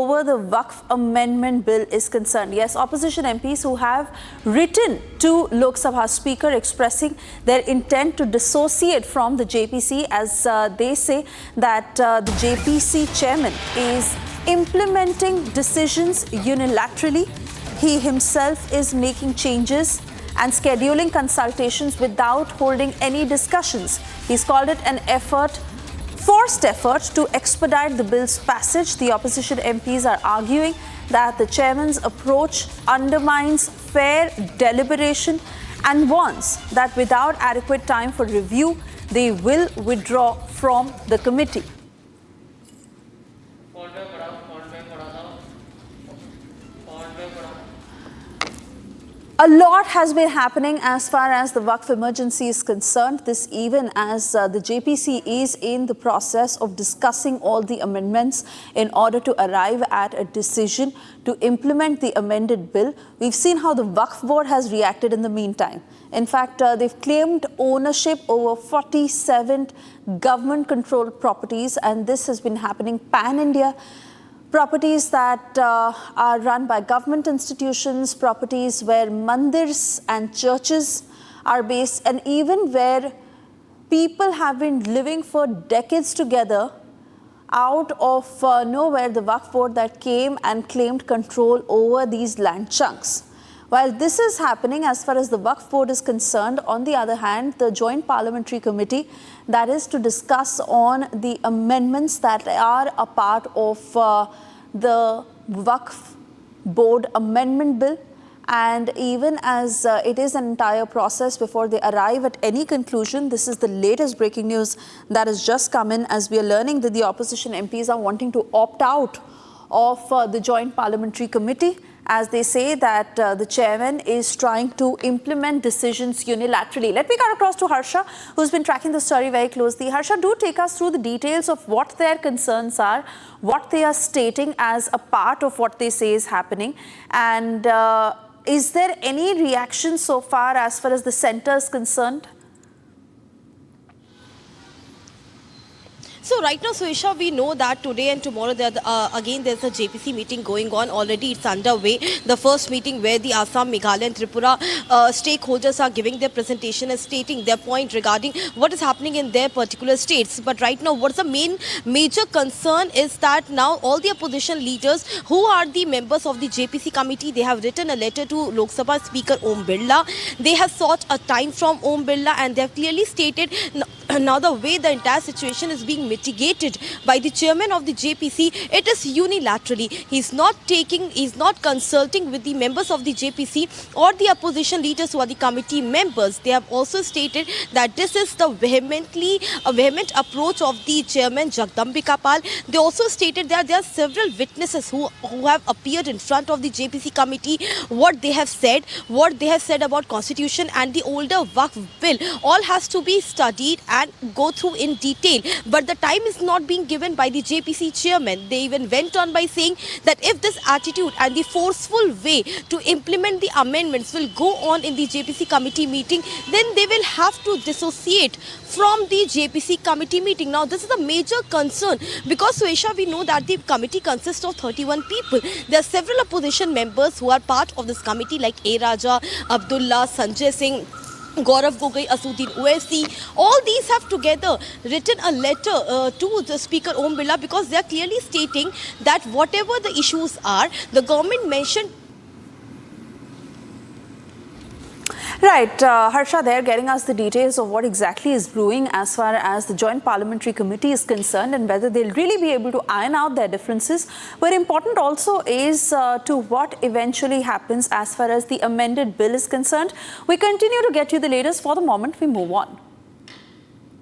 over the Waqf Amendment Bill is concerned. Yes, opposition MPs who have written to Lok Sabha Speaker expressing their intent to dissociate from the JPC, as they say that the JPC Chairman is implementing decisions unilaterally. He himself is making changes and scheduling consultations without holding any discussions. He's called it an forced effort to expedite the bill's passage. The opposition MPs are arguing that the chairman's approach undermines fair deliberation and warns that without adequate time for review, they will withdraw from the committee. A lot has been happening as far as the Waqf emergency is concerned. This even as the JPC is in the process of discussing all the amendments in order to arrive at a decision to implement the amended bill. We've seen how the Waqf board has reacted in the meantime. In fact, they've claimed ownership over 47 government-controlled properties, and this has been happening pan-India. Properties that are run by government institutions, properties where mandirs and churches are based, and even where people have been living for decades together. Out of nowhere, the Waqf board that came and claimed control over these land chunks. While this is happening as far as the Waqf board is concerned, on the other hand, the Joint Parliamentary Committee, that is to discuss on the amendments that are a part of the Waqf Board Amendment Bill, and even as it is an entire process before they arrive at any conclusion. This is the latest breaking news that has just come in, as we are learning that the opposition MPs are wanting to opt out of the Joint Parliamentary Committee, as they say that the chairman is trying to implement decisions unilaterally. Let me cut across to Harsha, who's been tracking the story very closely. Harsha, do take us through the details of what their concerns are, what they are stating as a part of what they say is happening, and is there any reaction so far as the centre is concerned? So right now, Suisha, we know that today and tomorrow again there's a JPC meeting going on. Already it's underway. The first meeting where the Assam, Meghalaya and Tripura stakeholders are giving their presentation and stating their point regarding what is happening in their particular states. But right now, what's the major concern is that now all the opposition leaders who are the members of the JPC committee, they have written a letter to Lok Sabha Speaker Om Birla. They have sought a time from Om Birla, and they have clearly stated now the way the entire situation is being mitigated by the chairman of the JPC, it is unilaterally. He's not consulting with the members of the JPC or the opposition leaders who are the committee members. They have also stated that this is the vehement approach of the chairman Jagdambika Pal. They also stated that there are several witnesses who have appeared in front of the JPC committee, what they have said about constitution and the older Waqf bill. All has to be studied and go through in detail, but the time is not being given by the JPC chairman. They even went on by saying that if this attitude and the forceful way to implement the amendments will go on in the JPC committee meeting, then they will have to dissociate from the JPC committee meeting. Now this is a major concern because, Suesha, we know that the committee consists of 31 people. There are several opposition members who are part of this committee like A. Raja, Abdullah, Sanjay Singh, Gaurav Gogoi, Asuddin Owaisi. All these have together written a letter to the Speaker Om Birla because they are clearly stating that whatever the issues are, the government mentioned. Right, Harsha there getting us the details of what exactly is brewing as far as the Joint Parliamentary Committee is concerned and whether they'll really be able to iron out their differences. But important also is to what eventually happens as far as the amended bill is concerned. We continue to get you the latest. For the moment, we move on.